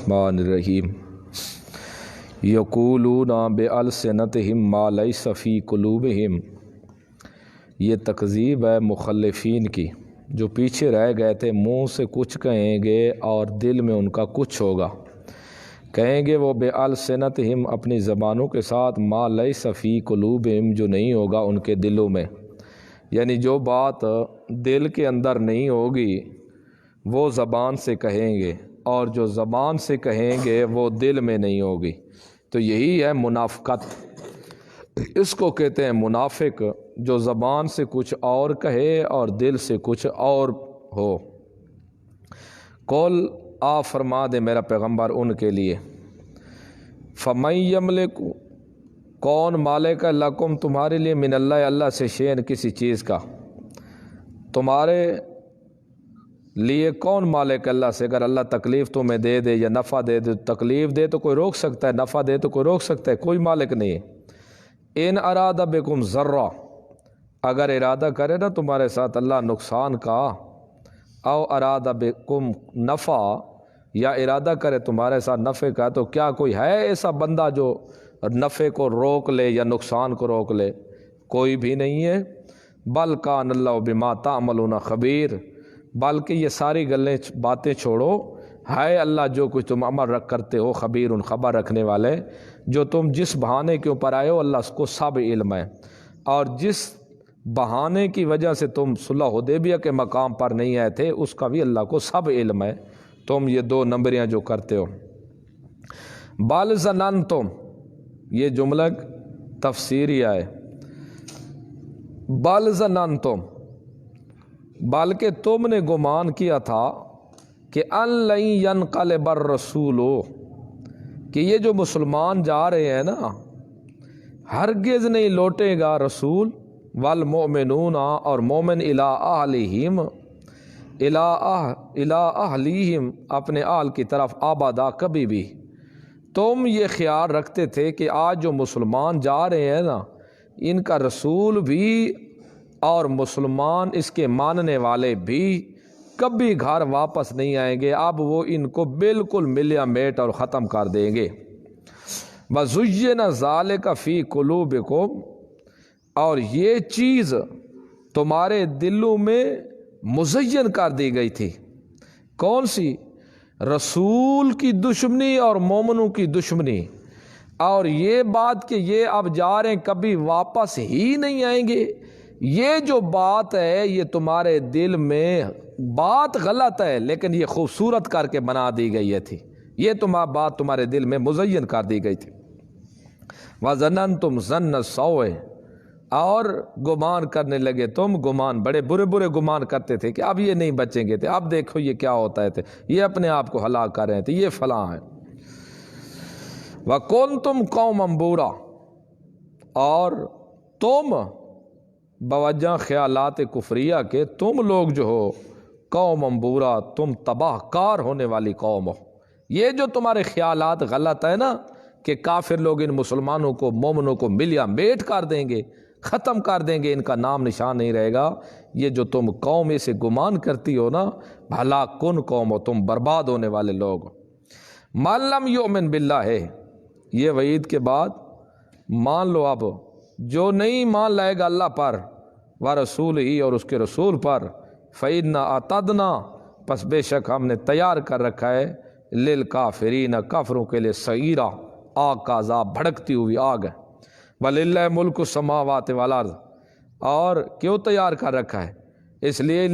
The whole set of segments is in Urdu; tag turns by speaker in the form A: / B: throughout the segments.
A: الرحمن الرحیم یقولون بألسنتہم ما لیس فی قلوبہم۔ یہ تکذیب ہے مخلفین کی جو پیچھے رہ گئے تھے، منہ سے کچھ کہیں گے اور دل میں ان کا کچھ ہوگا۔ کہیں گے وہ بألسنتہم اپنی زبانوں کے ساتھ، ما لیس فی قلوبہم جو نہیں ہوگا ان کے دلوں میں، یعنی جو بات دل کے اندر نہیں ہوگی وہ زبان سے کہیں گے، اور جو زبان سے کہیں گے وہ دل میں نہیں ہوگی۔ تو یہی ہے منافقت، اس کو کہتے ہیں منافق، جو زبان سے کچھ اور کہے اور دل سے کچھ اور ہو۔ قول آ فرما دے میرا پیغمبر ان کے لیے، فَمَن یملک، کون مالک ہے، لکم تمہارے لیے، من اللہ اللہ سے، شیئن کسی چیز کا، تمہارے لیے کون مالک اللہ سے؟ اگر اللہ تکلیف تمہیں دے دے یا نفع دے دے، تکلیف دے تو کوئی روک سکتا ہے، نفع دے تو کوئی روک سکتا ہے، کوئی مالک نہیں ہے۔ ان اراد بکم ضرہ، اگر ارادہ کرے نا تمہارے ساتھ اللہ نقصان کا، او اراد بکم نفع، یا ارادہ کرے تمہارے ساتھ نفع کا، تو کیا کوئی ہے ایسا بندہ جو نفع کو روک لے یا نقصان کو روک لے؟ کوئی بھی نہیں ہے۔ بل کان اللہ بما تعملون خبیر، بلکہ یہ ساری باتیں چھوڑو، ہے اللہ جو کچھ تم عمل رکھ کرتے ہو، خبیر، ان خبر رکھنے والے، جو تم جس بہانے کے اوپر آئے ہو اللہ اس کو سب علم ہے، اور جس بہانے کی وجہ سے تم صلح حدیبیہ کے مقام پر نہیں آئے تھے اس کا بھی اللہ کو سب علم ہے۔ تم یہ دو نمبریاں جو کرتے ہو، بل ظننتم، یہ جملہ تفسیری ہے، بل ظننتم، بلکہ تم نے گمان کیا تھا کہ ان لن ینقلب الرسول، کہ یہ جو مسلمان جا رہے ہیں نا ہرگز نہیں لوٹے گا رسول، والمؤمنون، اور مومن الی اہلہم، الی اہلیہم، اپنے اہل کی طرف، آبادا، کبھی بھی۔ تم یہ خیال رکھتے تھے کہ آج جو مسلمان جا رہے ہیں نا ان کا رسول بھی اور مسلمان اس کے ماننے والے بھی کبھی گھر واپس نہیں آئیں گے، اب وہ ان کو بالکل ملیا میٹ اور ختم کر دیں گے۔ وَزُيِّنَ ذَلِكَ فِي قُلُوبِكُمْ، اور یہ چیز تمہارے دلوں میں مزین کر دی گئی تھی۔ کون سی؟ رسول کی دشمنی اور مومنوں کی دشمنی، اور یہ بات کہ یہ اب جا رہے ہیں کبھی واپس ہی نہیں آئیں گے، یہ جو بات ہے یہ تمہارے دل میں بات غلط ہے لیکن یہ خوبصورت کر کے بنا دی گئی تھی، یہ بات تمہارے دل میں مزین کر دی گئی تھی۔ وَظَنَنْتُمْ ظَنَّ السَّوْءِ، اور گمان کرنے لگے تم گمان، بڑے برے برے گمان کرتے تھے کہ اب یہ نہیں بچیں گے تھے، اب دیکھو یہ کیا ہوتا ہے، یہ اپنے آپ کو ہلاک کر رہے تھے، یہ فلاں ہے۔ وَكُنْتُمْ قَوْمًا بُورًا، اور تم بوجہ خیالات کفریہ کے، تم لوگ جو ہو قوم بورا، تم تباہ کار ہونے والی قوم ہو۔ یہ جو تمہارے خیالات غلط ہے نا کہ کافر لوگ ان مسلمانوں کو، مومنوں کو ملیا میٹ کر دیں گے، ختم کر دیں گے، ان کا نام نشان نہیں رہے گا، یہ جو تم قوم اسے گمان کرتی ہو نا، بھلا کن قوم ہو، تم برباد ہونے والے لوگ۔ مَن لَّمْ يُؤْمِن بِاللَّهِ، یہ وعید کے بعد مان لو، اب جو نہیں مان لائے گا اللہ پر ورسول ہی، اور اس کے رسول پر، فَإِنَّا أَعْتَدْنَا، پس بے شک ہم نے تیار کر رکھا ہے، لِلْكَافِرِينَ، کافروں کے لیے، سعیرہ، آگ کا عذاب، بھڑکتی ہوئی آگ ہے۔ وَلِلَّهِ مُلْكُ السَّمَاوَاتِ وَالْأَرْضِ، اور کیوں تیار کر رکھا ہے؟ اس لیے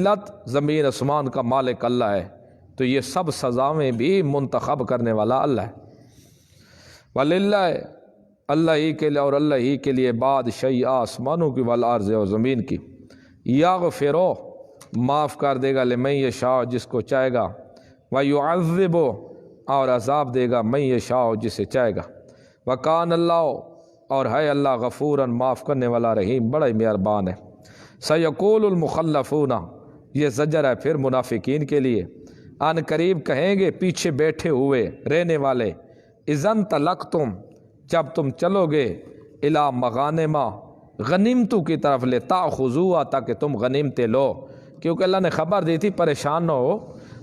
A: زمین آسمان کا مالک اللہ ہے، تو یہ سب سزاویں بھی منتخب کرنے والا اللہ ہے۔ وَلِلَّهِ، اللہ ہی کے لیے، اور اللہ ہی کے لیے، بادشاہی آسمانوں کی والارض، اور زمین کی، یغفر، معاف کر دے گا، لمن یشاء، جس کو چاہے گا، ویعذب، اور عذاب دے گا، من یشاء، جسے چاہے گا، وکان اللہ، اور ہے اللہ غفوراً، معاف کرنے والا، رحیم، بڑا ہی مہربان ہے۔ سیقول المخلفون، یہ زجر ہے پھر منافقین کے لیے، ان قریب کہیں گے پیچھے بیٹھے ہوئے رہنے والے، اذن طلقتم، جب تم چلو گے، الی مغانم، غنیمتوں کی طرف، لتاخذوها، تاکہ تم غنیمتیں لو، کیونکہ اللہ نے خبر دی تھی پریشان نہ ہو،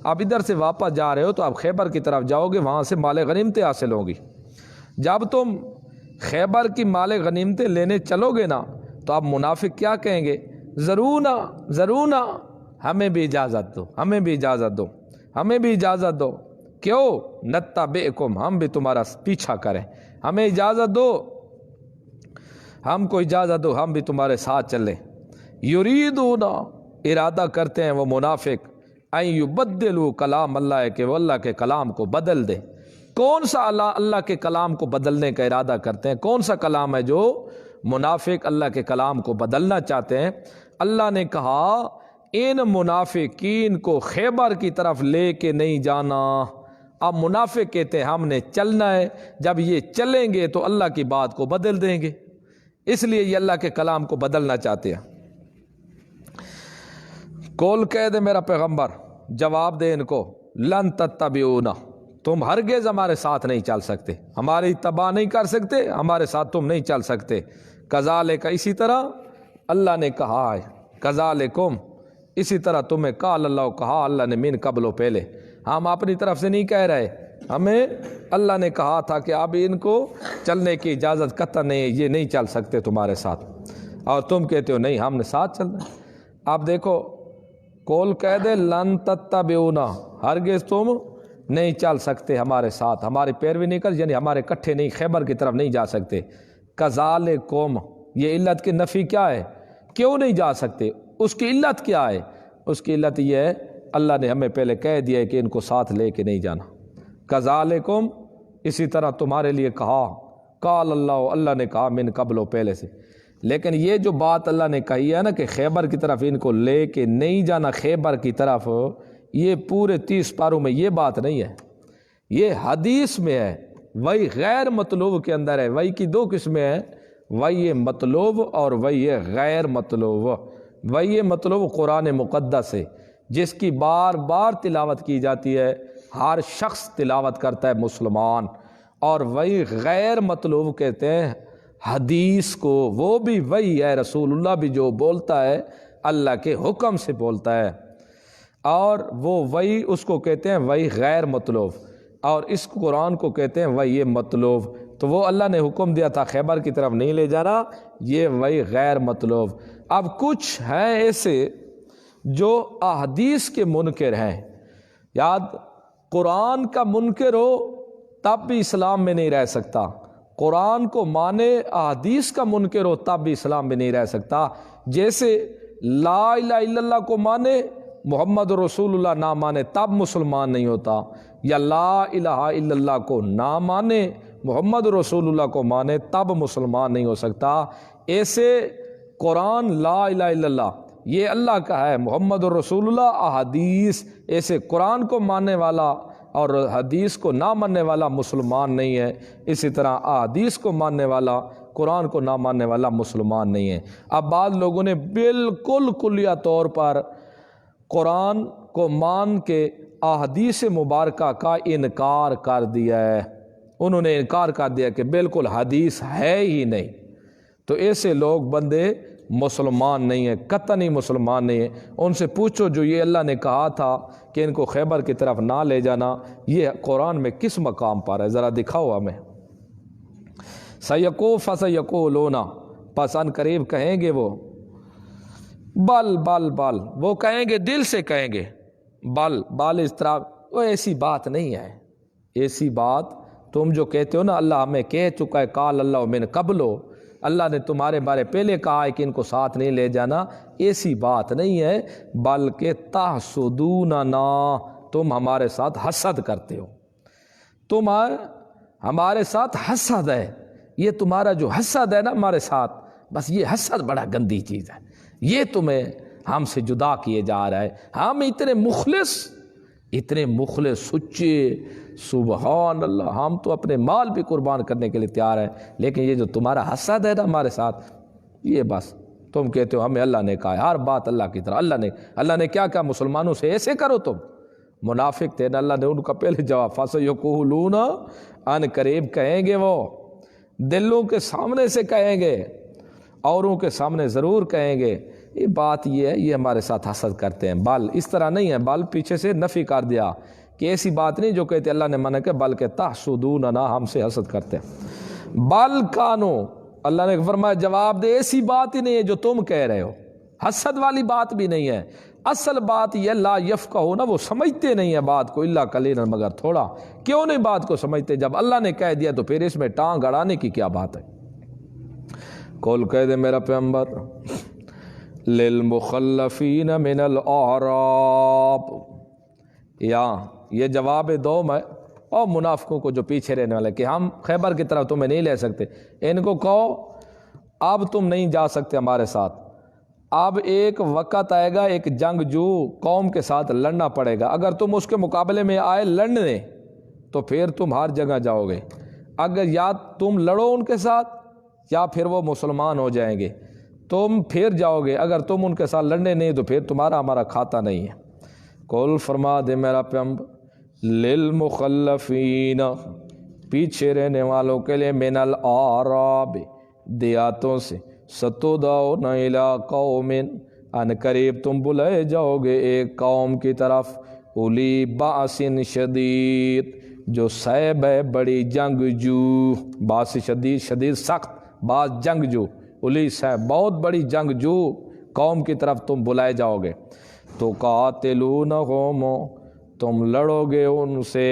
A: اب ادھر سے واپس جا رہے ہو تو آپ خیبر کی طرف جاؤ گے، وہاں سے مال غنیمتیں حاصل ہوں گی۔ جب تم خیبر کی مال غنیمتیں لینے چلو گے نا تو آپ منافق کیا کہیں گے؟ ضرونا ہمیں بھی اجازت دو، ہمیں بھی اجازت دو، ہمیں بھی اجازت دو۔ کیوں؟ نتبعکم، ہم بھی تمہارا پیچھا کریں، ہمیں اجازت دو، ہم کو اجازت دو، ہم بھی تمہارے ساتھ چلیں۔ یریدون، ارادہ کرتے ہیں وہ منافق، ان یبدلوا کلام اللہ، کہ وہ اللہ کے کلام کو بدل دے۔ کون سا اللہ کے کلام کو بدلنے کا ارادہ کرتے ہیں؟ کون سا کلام ہے جو منافق اللہ کے کلام کو بدلنا چاہتے ہیں؟ اللہ نے کہا ان منافقین کو خیبر کی طرف لے کے نہیں جانا۔ اب منافق کہتے ہیں ہم نے چلنا ہے، جب یہ چلیں گے تو اللہ کی بات کو بدل دیں گے، اس لیے یہ اللہ کے کلام کو بدلنا چاہتے ہیں۔ کول کہہ دے میرا پیغمبر، جواب دے ان کو، لن تتبعونا، تم ہرگز ہمارے ساتھ نہیں چل سکتے، ہماری اتباع نہیں کر سکتے، ہمارے ساتھ تم نہیں چل سکتے۔ کذالک، اسی طرح اللہ نے کہا ہے، کذالکم، اسی طرح تمہیں قال اللہ، کہا اللہ نے، من قبل، و پہلے، ہم اپنی طرف سے نہیں کہہ رہے، ہمیں اللہ نے کہا تھا کہ اب ان کو چلنے کی اجازت قطع نہیں ہے، یہ نہیں چل سکتے تمہارے ساتھ، اور تم کہتے ہو نہیں ہم نے ساتھ چلنا ہے۔ اب دیکھو، کول کہہ دے لن تتبعونا، ہرگز تم نہیں چل سکتے ہمارے ساتھ، ہماری پیروی نہیں کر، یعنی ہمارے کٹھے نہیں، خیبر کی طرف نہیں جا سکتے۔ کذالکم، یہ علت کی نفی کیا ہے؟ کیوں نہیں جا سکتے؟ اس کی علت کیا ہے؟ اس کی علت یہ ہے اللہ نے ہمیں پہلے کہہ دیا ہے کہ ان کو ساتھ لے کے نہیں جانا۔ کذالکم، اسی طرح تمہارے لیے کہا، قال اللہ، اللہ نے کہا، من قبل، و پہلے سے۔ لیکن یہ جو بات اللہ نے کہی ہے نا کہ خیبر کی طرف ان کو لے کے نہیں جانا، خیبر کی طرف، یہ پورے 30 پاروں میں یہ بات نہیں ہے، یہ حدیث میں ہے، وہی غیر مطلوب کے اندر ہے۔ وہی کی 2 قسمیں ہیں، وہی مطلوب اور وہی غیر مطلوب۔ وہی مطلوب قرآن مقدس ہے، جس کی بار بار تلاوت کی جاتی ہے، ہر شخص تلاوت کرتا ہے مسلمان، اور وہی غیر مطلوب کہتے ہیں حدیث کو، وہ بھی وہی ہے، رسول اللہ بھی جو بولتا ہے اللہ کے حکم سے بولتا ہے، اور وہ وہی اس کو کہتے ہیں وہی غیر مطلوب، اور اس قرآن کو کہتے ہیں وہی مطلوب۔ تو وہ اللہ نے حکم دیا تھا خیبر کی طرف نہیں لے جانا، یہ وہی غیر مطلوب۔ اب کچھ ہیں ایسے جو احادیث کے منکر ہیں، یاد، قرآن کا منکر ہو تب بھی اسلام میں نہیں رہ سکتا، قرآن کو مانے، احادیث کا منکر ہو تب بھی اسلام میں نہیں رہ سکتا۔ جیسے لا الہ الا اللہ کو مانے، محمد رسول اللہ نہ مانے تب مسلمان نہیں ہوتا، یا لا الہ الا اللہ کو نہ مانے، محمد رسول اللہ کو مانے تب مسلمان نہیں ہو سکتا۔ ایسے قرآن لا الہ الا اللہ یہ اللہ کا ہے، محمد رسول اللہ احادیث، ایسے قرآن کو ماننے والا اور حدیث کو نہ ماننے والا مسلمان نہیں ہے، اسی طرح احادیث کو ماننے والا قرآن کو نہ ماننے والا مسلمان نہیں ہے۔ اب بعض لوگوں نے بالکل کلیہ طور پر قرآن کو مان کے احادیث مبارکہ کا انکار کر دیا ہے، انہوں نے انکار کر دیا کہ بالکل حدیث ہے ہی نہیں، تو ایسے لوگ بندے مسلمان نہیں ہیں، قطعی مسلمان نہیں ہیں۔ ان سے پوچھو جو یہ اللہ نے کہا تھا کہ ان کو خیبر کی طرف نہ لے جانا، یہ قرآن میں کس مقام پر ہے؟ ذرا دکھاؤ ہمیں۔ فَسَيَقُولُونَ، پس ان قریب کہیں گے وہ، بل وہ کہیں گے، دل سے کہیں گے، بل اضطراب، وہ ایسی بات نہیں ہے، ایسی بات تم جو کہتے ہو نا اللہ ہمیں کہہ چکا ہے، قال اللہ من قبل، اللہ نے تمہارے بارے پہلے کہا ہے کہ ان کو ساتھ نہیں لے جانا، ایسی بات نہیں ہے، بلکہ تحسدوننا، تم ہمارے ساتھ حسد کرتے ہو، تم ہمارے ساتھ حسد ہے، یہ تمہارا جو حسد ہے نا ہمارے ساتھ، بس یہ حسد بڑا گندی چیز ہے، یہ تمہیں ہم سے جدا کیے جا رہا ہے، ہم اتنے مخلص سچے، سبحان اللہ، ہم تو اپنے مال بھی قربان کرنے کے لیے تیار ہیں، لیکن یہ جو تمہارا حسد ہے نا ہمارے ساتھ، یہ بس تم کہتے ہو ہمیں اللہ نے کہا ہے، ہر بات اللہ کی طرح، اللہ نے کیا کہا مسلمانوں سے ایسے کرو، تم منافق تھے نا، اللہ نے ان کا پہلے جواب، فَسَيَقُولُونَ، ان قریب کہیں گے، وہ دلوں کے سامنے سے کہیں گے، اوروں کے سامنے ضرور کہیں گے، یہ بات یہ ہے، یہ ہمارے ساتھ حسد کرتے ہیں، بل اس طرح نہیں ہے، بل پیچھے سے نفی کر دیا کہ ایسی بات نہیں جو کہتے اللہ نے منع کیا، بلکہ تحسدوننا، ہم سے حسد کرتے ہیں۔ بل کانو، اللہ نے فرمایا جواب دے ایسی بات ہی نہیں ہے جو تم کہہ رہے ہو، حسد والی بات بھی نہیں ہے، اصل بات یہ لا یفقہون، وہ سمجھتے نہیں ہے بات کو، الا قلیلا، مگر تھوڑا۔ کیوں نہیں بات کو سمجھتے؟ جب اللہ نے کہہ دیا تو پھر اس میں ٹانگ اڑانے کی کیا بات ہے؟ قول کہہ دے میرا پیغمبر، للمخلفین من الاعراب، یا یہ جواب دوم ہے، اور منافقوں کو جو پیچھے رہنے والے کہ ہم خیبر کی طرف تمہیں نہیں لے سکتے، ان کو کہو اب تم نہیں جا سکتے ہمارے ساتھ، اب ایک وقت آئے گا، ایک جنگجو قوم کے ساتھ لڑنا پڑے گا، اگر تم اس کے مقابلے میں آئے لڑنے تو پھر تم ہر جگہ جاؤ گے، اگر یا تم لڑو ان کے ساتھ یا پھر وہ مسلمان ہو جائیں گے، تم پھر جاؤ گے، اگر تم ان کے ساتھ لڑنے نہیں تو پھر تمہارا ہمارا کھاتا نہیں ہے۔ قول فرما دے میرا پیغمبر، للمخلفین، پیچھے رہنے والوں کے لیے، من الاعراب، دیہاتوں سے، ستدعون الی قوم، ان قریب تم بلائے جاؤ گے ایک قوم کی طرف، اولی باس شدید، جو صیب ہے بڑی جنگجو، باس شدید، شدید سخت، باس جنگجو، اولی صیب بہت بڑی جنگجو قوم کی طرف تم بلائے جاؤ گے، تو قاتلونہم، تم لڑو گے ان سے،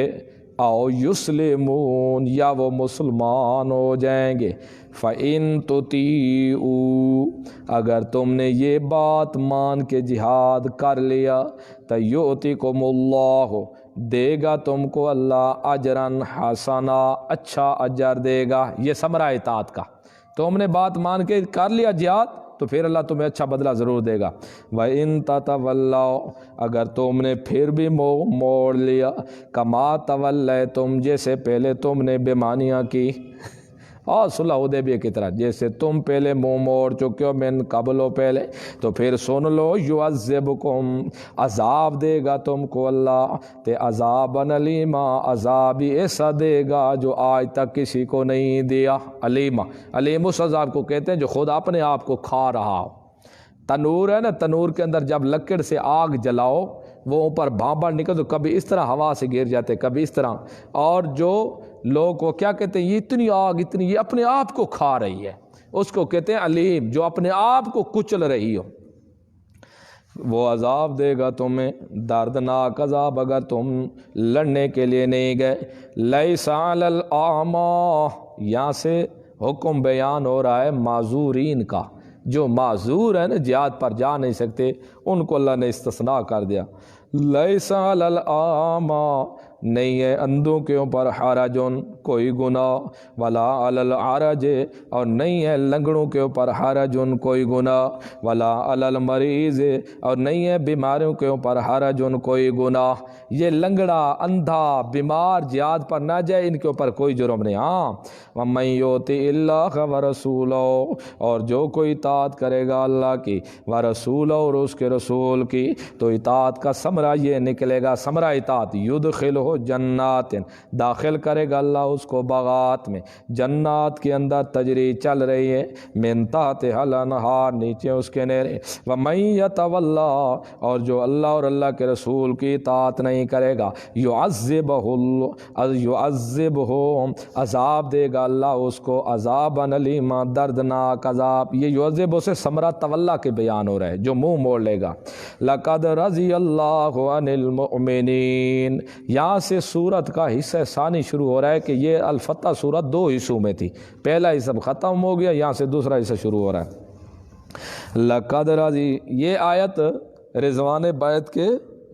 A: او یسلمون، یا وہ مسلمان ہو جائیں گے، فَإِن تُطِیعُوا، اگر تم نے یہ بات مان کے جہاد کر لیا، تَیُؤْتِکُمُ اللَّهُ، دے گا تم کو اللہ اجرًا حسنا، اچھا اجر دے گا۔ یہ ثمرہ اطاعت کا، تم نے بات مان کے کر لیا جہاد تو پھر اللہ تمہیں اچھا بدلہ ضرور دے گا۔ وَإِن تَتَوَلَّوْا، اگر تم نے پھر بھی موڑ لیا، کما تولیتم، جیسے پہلے تم نے بےمانیاں کی، اور صلح حدیبیہ کی طرح، جیسے تم پہلے منہ موڑ چکے ہو من قبل و پہلے، تو پھر سن لو، یعذبکم، عذاب دے گا تم کو اللہ، تے عذابًا علیما، عذاب ایسا دے گا جو آج تک کسی کو نہیں دیا۔ علیما، علیم اس عذاب کو کہتے ہیں جو خود اپنے آپ کو کھا رہا ہو۔ تنور ہے نا، تنور کے اندر جب لکڑ سے آگ جلاؤ، وہ اوپر بھاپ نکل تو کبھی اس طرح ہوا سے گر جاتے، کبھی اس طرح، اور جو لوگ کو کیا کہتے ہیں، یہ اتنی آگ، اتنی، یہ اپنے آپ کو کھا رہی ہے، اس کو کہتے ہیں علیم، جو اپنے آپ کو کچل رہی ہو، وہ عذاب دے گا تمہیں، دردناک عذاب، اگر تم لڑنے کے لیے نہیں گئے۔ لیس علی الاعمی، یہاں سے حکم بیان ہو رہا ہے معذورین کا، جو معذور ہیں نا، جہاد پر جا نہیں سکتے، ان کو اللہ نے استثناء کر دیا۔ لیس علی الاعمی، نہیں ہے اندھوں کے اوپر، حرجن، کوئی گناہ، ولا علی العرج، اور نہیں ہے لنگڑوں کے اوپر، حرجن، کوئی گناہ، ولا علی المریض، اور نہیں ہے بیماروں کے اوپر، حرجن، کوئی گناہ۔ یہ لنگڑا، اندھا، بیمار جہاد پر نہ جائے، ان کے اوپر کوئی جرم نہیں۔ ہاں، وَمَن یُطِعِ اللَّهَ وَرَسُولَهُ، اور جو کوئی اطاعت کرے گا اللہ کی، ورسولہ، اور اس کے رسول کی، تو اطاعت کا ثمرہ یہ نکلے گا، ثمرہ اطاعت، یدخلہ جنات، داخل کرے گا اللہ اس کو باغات میں، جنات کے اندر تجری چل رہی ہے، من تحتہا الانہار، نیچے اس کے نہریں، وَمَن یتولی، اور جو اللہ اور اللہ کے رسول کی اطاعت نہیں کرے گا، یعذبہ، عذاب دے گا اللہ اس کو، عذابًا علیما، دردناک عذاب۔ یہ یعذبہ سے ثمرہ تولا کے بیان ہو رہا ہے، جو منہ موڑ لے گا۔ لقد رضی اللہ عن المؤمنین، یہاں سے سورت کا حصہ ثانی شروع ہو رہا ہے کہ یہ الفتح سورت دو حصوں میں تھی، پہلا حصہ ختم ہو گیا، یہاں سے دوسرا حصہ شروع ہو رہا ہے۔ لقد رضی، یہ آیت رضوان بیعت کے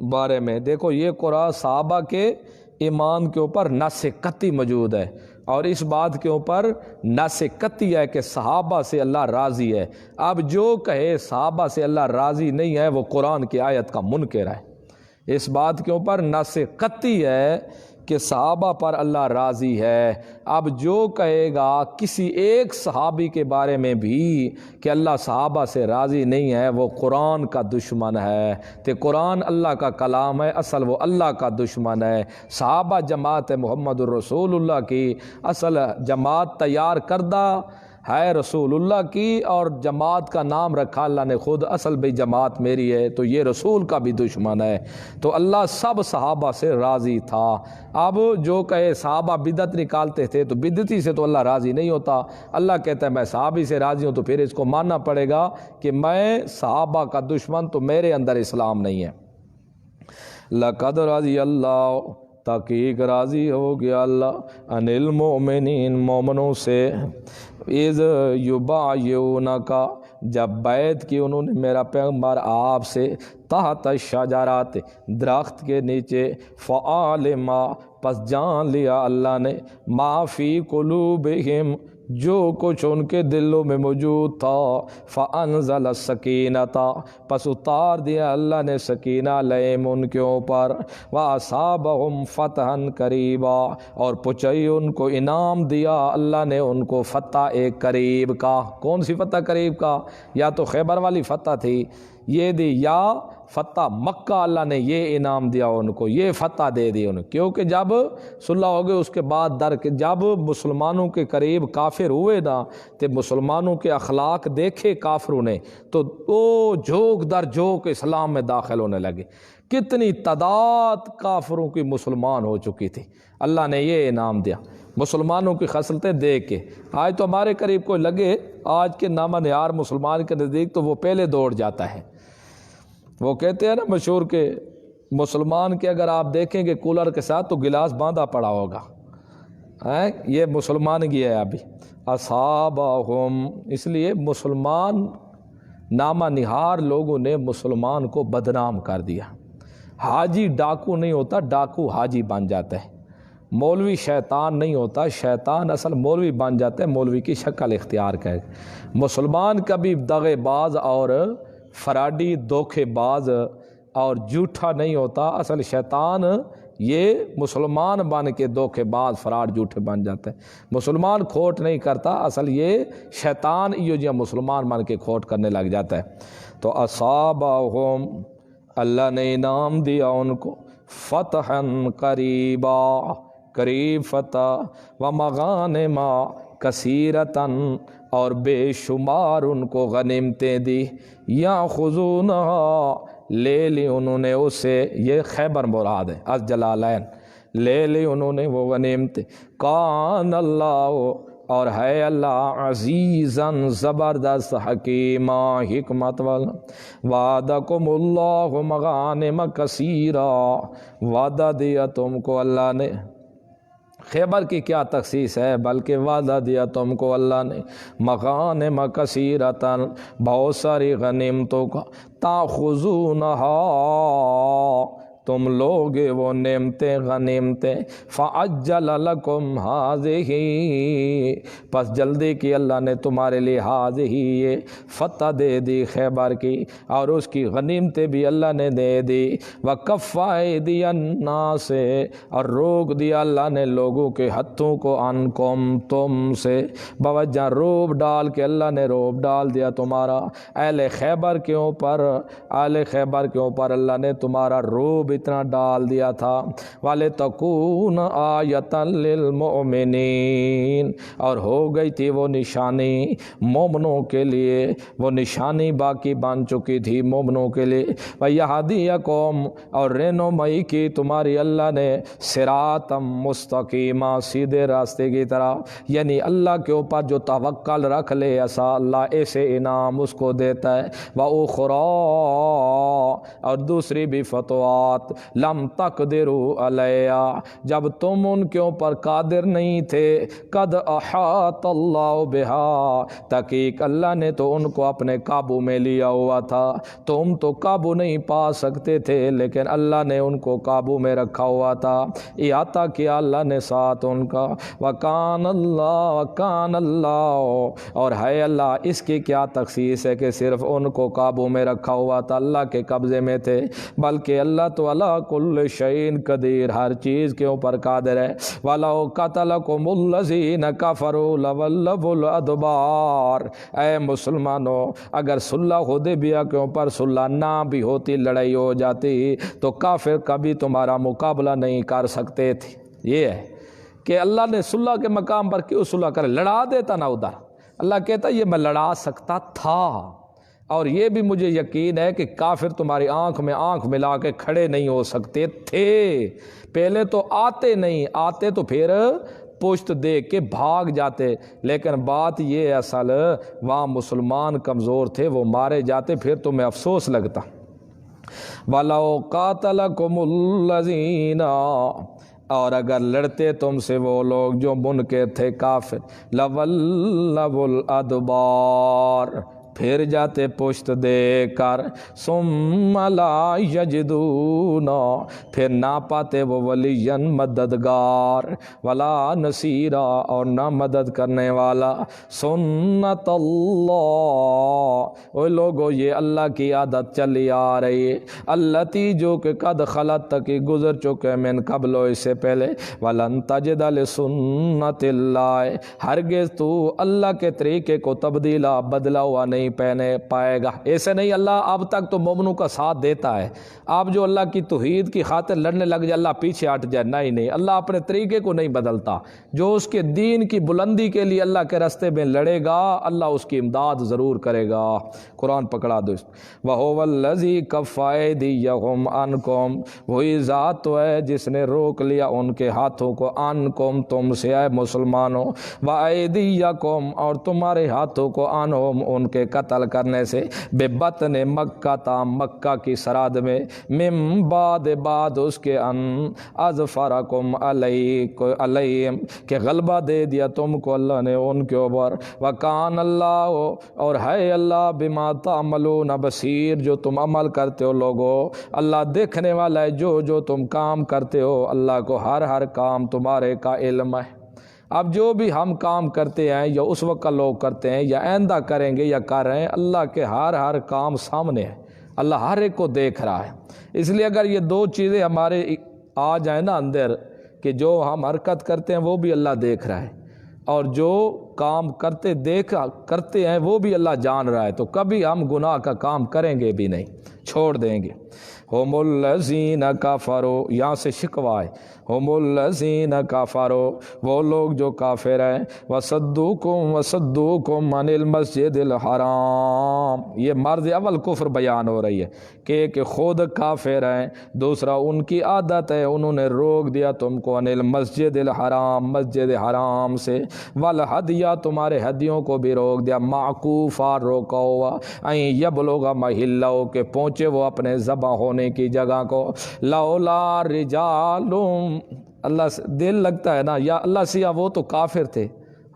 A: بارے میں، دیکھو یہ قرآن صحابہ کے ایمان کے اوپر نص قطعی موجود ہے، اور اس بات کے اوپر نص قطعی ہے کہ صحابہ سے اللہ راضی ہے۔ اب جو کہے صحابہ سے اللہ راضی نہیں ہے، وہ قرآن کی آیت کا منکر ہے۔ اس بات کے اوپر نص قطعی ہے کہ صحابہ پر اللہ راضی ہے۔ اب جو کہے گا کسی ایک صحابی کے بارے میں بھی کہ اللہ صحابہ سے راضی نہیں ہے، وہ قرآن کا دشمن ہے، کہ قرآن اللہ کا کلام ہے، اصل وہ اللہ کا دشمن ہے۔ صحابہ جماعت محمد الرسول اللہ کی اصل جماعت تیار کردہ ہے رسول اللہ کی، اور جماعت کا نام رکھا اللہ نے خود، اصل بھئی جماعت میری ہے، تو یہ رسول کا بھی دشمن ہے۔ تو اللہ سب صحابہ سے راضی تھا۔ اب جو کہے صحابہ بدعت نکالتے تھے تو بدعتی سے تو اللہ راضی نہیں ہوتا۔ اللہ کہتا ہے میں صحابی سے راضی ہوں، تو پھر اس کو ماننا پڑے گا کہ میں صحابہ کا دشمن، تو میرے اندر اسلام نہیں ہے۔ لقد رضی اللہ، تحقیق راضی ہو گیا اللہ، عن المؤمنین، مومنوں سے، اذ یبایعونک، جب بیعت کی انہوں نے میرا پیغمبر آپ سے، تحت الشجرات، درخت کے نیچے، فعلم، پس جان لیا اللہ نے، ما فی قلوبہم، جو کچھ ان کے دلوں میں موجود تھا، فانزل السکینۃ، پس اتار دیا اللہ نے سکینہ علیہم، ان کے اوپر، واصابہم فتحا قریبا، اور پہنچائی ان کو، انعام دیا اللہ نے ان کو فتح ایک قریب کا۔ کون سی فتح قریب کا؟ یا تو خیبر والی فتح تھی یہ دی، یا فتح مکہ اللہ نے یہ انعام دیا ان کو، یہ فتح دے دی ان کو، کیونکہ جب صلح ہو گئے اس کے بعد جب مسلمانوں کے قریب کافر ہوئے نا، تو مسلمانوں کے اخلاق دیکھے کافروں نے، تو وہ جھوک در جھوک اسلام میں داخل ہونے لگے۔ کتنی تعداد کافروں کی مسلمان ہو چکی تھی، اللہ نے یہ انعام دیا مسلمانوں کی خصلتیں دیکھ کے۔ آج تو ہمارے قریب کوئی لگے آج کے نامہ نہار مسلمان کے نزدیک، تو وہ پہلے دوڑ جاتا ہے۔ وہ کہتے ہیں نا مشہور کہ مسلمان کے اگر آپ دیکھیں گے کولر کے ساتھ تو گلاس باندھا پڑا ہوگا، یہ مسلمان گیا ہے ابھی۔ اصابہم، اس لیے مسلمان نامہ نہار لوگوں نے مسلمان کو بدنام کر دیا۔ حاجی ڈاکو نہیں ہوتا، ڈاکو حاجی بن جاتا ہے۔ مولوی شیطان نہیں ہوتا، شیطان اصل مولوی بن جاتا ہے، مولوی کی شکل اختیار کر۔ مسلمان کبھی دغے باز اور فراڈی، دھوکے باز اور جھوٹا نہیں ہوتا، اصل شیطان یہ مسلمان بن کے دھوکے باز، فراڈ، جھوٹے بن جاتے ہیں۔ مسلمان کھوٹ نہیں کرتا، اصل یہ شیطان یہ جو مسلمان بن کے کھوٹ کرنے لگ جاتا ہے۔ تو اصابہم، اللہ نے انعام دیا ان کو، فتحا قریبا، قریب فتح، ومغانم کثیرتاً، اور بے شمار ان کو غنیمتیں دی، یاخذونہا، لے لی انہوں نے اسے، یہ خیبر مراد ہے، از جلالین، لے لی انہوں نے وہ غنیمتیں۔ کان اللہ، اور ہے اللہ، عزیزاً، زبردست، حکیمہ، حکمت والا۔ وعدکم اللہ مغانم کثیرا، وعدہ دیا تم کو اللہ نے، خیبر کی کیا تخصیص ہے، بلکہ وعدہ دیا تم کو اللہ نے، مغانم کثیرتاً، بہت ساری غنیمتوں کا، تاخذونہا، تم لوگ وہ نعمتیں، غنیمتیں، فعجل لکم ہذہ، پس جلدی کی اللہ نے تمہارے لیے ہذہ، یہ فتح دے دی خیبر کی، اور اس کی غنیمتیں بھی اللہ نے دے دی۔ وکف ایدی الناس، اور روک دیا اللہ نے لوگوں کے ہتھوں کو، عنکم، تم سے، بوجہ روب ڈال کے، اللہ نے روب ڈال دیا تمہارا اہل خیبر کے اوپر، اہل خیبر کے اوپر اللہ نے تمہارا روب اتنا ڈال دیا تھا۔ وَلِتَكُونَ آیَةً لِّلْمُؤْمِنِينَ، اور ہو گئی تھی وہ نشانی مومنوں کے لیے، وہ نشانی باقی بن چکی تھی مومنوں کے لیے۔ وَيَهْدِيَكُمْ، اور رہنمائی کی تمہاری اللہ نے، صراطًا مستقیما، سیدھے راستے کی طرف، یعنی اللہ کے اوپر جو توکل رکھ لے ایسا اللہ ایسے انعام اس کو دیتا ہے۔ وَأُخْرَىٰ، اور دوسری بھی فتوحات، لم تقدروا علیہ، جب تم ان کے اوپر قادر نہیں تھے، قد احاط اللہ بہا، تحقیق اللہ نے تو ان کو اپنے قابو میں لیا ہوا تھا، تم تو قابو نہیں پا سکتے تھے لیکن اللہ نے ان کو قابو میں رکھا ہوا تھا، احاطہ کیا اللہ نے ساتھ ان کا۔ وکان اللہ، اور ہے اللہ، اس کی کیا تخصیص ہے کہ صرف ان کو قابو میں رکھا ہوا تھا، اللہ کے قبضے میں تھے، بلکہ اللہ تو اللہ کل شیء قدیر، ہر چیز کے اوپر قادر ہے۔ وَلَوْ قَتَلَكُمُ الَّذِينَ كَفَرُوا لَوَلَّوُا الْأَدْبَارَ، اے مسلمانوں، اگر صلح حدیبیہ کے اوپر صلح نہ بھی ہوتی، لڑائی ہو جاتی، تو کافر کبھی تمہارا مقابلہ نہیں کر سکتے تھے۔ یہ ہے کہ اللہ نے صلح کے مقام پر کیوں صلح کرے، لڑا دیتا نا ادھر، اللہ کہتا یہ میں لڑا سکتا تھا، اور یہ بھی مجھے یقین ہے کہ کافر تمہاری آنکھ میں آنکھ ملا کے کھڑے نہیں ہو سکتے تھے، پہلے تو آتے نہیں، آتے تو پھر پشت دیکھ کے بھاگ جاتے، لیکن بات یہ اصل وہاں مسلمان کمزور تھے، وہ مارے جاتے، پھر تمہیں افسوس لگتا۔ وَلَوْ قَاتَلَكُمُ الَّذِينَ، اور اگر لڑتے تم سے وہ لوگ جو منکر تھے، کافر، لَوَلَّوُا الْأَدْبَارَ، پھر جاتے پشت دے کر، ثُمَّ لَا يَجِدُونَ، پھر نہ پاتے وہ ولیًا مددگار، ولا نصیرا، اور نہ مدد کرنے والا، سنت اللہ، وہ لوگوں یہ اللہ کی عادت چلی آ رہی ہے، التی جو کہ قد خلت تک گزر چکے من قبل، اس سے پہلے، ولن تجد لسنت اللہ، ہرگز تو اللہ کے طریقے کو تبدیلا بدلا ہوا نہیں پائے گا۔ ایسے نہیں اللہ اب تک تو مومنوں کا ساتھ دیتا ہے، آپ جو اللہ کی توحید کی خاطر لڑنے لگ جائے اللہ پیچھے ہٹ جائے، نہیں، اللہ اپنے طریقے کو نہیں بدلتا، جو اس کے دین کی بلندی کے لیے اللہ کے راستے میں لڑے گا اللہ اس کی امداد ضرور کرے گا۔ قرآن پکڑا دو اس، وَهُوَ الَّذِي كَفَّ أَيْدِيَهُمْ عَنْكُمْ، وہی ذات تو ہے جس نے روک لیا ان کے ہاتھوں کو، عَنْكُمْ تم سے اے مسلمانوں، وَأَيْدِيَكُمْ اور تمہارے ہاتھوں کو، عَنْهُمْ ان کے قتل کرنے سے، بِبَطْنِ مکہ تا مکہ کی سرحد میں، من بعد اس کے ان اظفرکم علیہم کہ غلبہ دے دیا تم کو اللہ نے ان کے اوپر، وکان اللہ اور ہے اللہ بما تعملون بصیر جو تم عمل کرتے ہو لوگو، اللہ دیکھنے والا ہے جو تم کام کرتے ہو، اللہ کو ہر کام تمہارے کا علم ہے۔ اب جو بھی ہم کام کرتے ہیں یا اس وقت لوگ کرتے ہیں یا آئندہ کریں گے یا کر رہے ہیں، اللہ کے ہر کام سامنے ہے، اللہ ہر ایک کو دیکھ رہا ہے۔ اس لیے اگر یہ دو چیزیں ہمارے آ جائیں نا اندر کہ جو ہم حرکت کرتے ہیں وہ بھی اللہ دیکھ رہا ہے اور جو کام کرتے ہیں وہ بھی اللہ جان رہا ہے، تو کبھی ہم گناہ کا کام کریں گے بھی نہیں، چھوڑ دیں گے۔ ہم الذین کفروا، یہاں سے شکوہ ہے، ہم الذین کفروا وہ لوگ جو کافر ہیں، وصدوکم عن المسجد الحرام، یہ مرض اول کفر بیان ہو رہی ہے کہ خود کافر ہیں، دوسرا ان کی عادت ہے انہوں نے روک دیا تم کو عن المسجد الحرام، مسجد حرام سے، والہدیہ تمہارے ہدیوں کو بھی روک دیا، معکوفہ روکا ہوا، این یبلغ محلہ کہ پہنچے وہ اپنے ذبح ہونے کی جگہ کو، لولا رجال، اللہ سے دل لگتا ہے نا، یا اللہ سے وہ تو کافر تھے،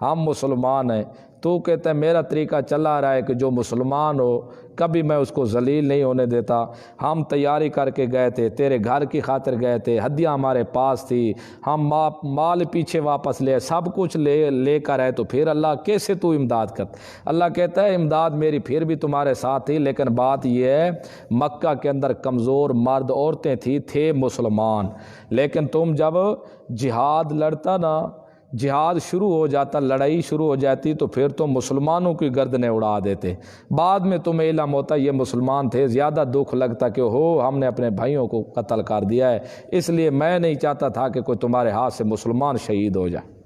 A: ہم مسلمان ہیں، تو کہتا ہے میرا طریقہ چلا رہا ہے کہ جو مسلمان ہو کبھی میں اس کو ذلیل نہیں ہونے دیتا، ہم تیاری کر کے گئے تھے، تیرے گھر کی خاطر گئے تھے، ہدیہ ہمارے پاس تھی، ہم مال پیچھے واپس لے، سب کچھ لے کر آئے، تو پھر اللہ کیسے تو امداد کرتا؟ اللہ کہتا ہے امداد میری پھر بھی تمہارے ساتھ تھی، لیکن بات یہ ہے مکہ کے اندر کمزور مرد عورتیں تھے مسلمان، لیکن تم جب جہاد لڑتا نا، جہاد شروع ہو جاتا، لڑائی شروع ہو جاتی، تو پھر تو مسلمانوں کی گردنیں اڑا دیتے، بعد میں تمہیں علم ہوتا یہ مسلمان تھے، زیادہ دکھ لگتا کہ ہم نے اپنے بھائیوں کو قتل کر دیا ہے، اس لیے میں نہیں چاہتا تھا کہ کوئی تمہارے ہاتھ سے مسلمان شہید ہو جائے۔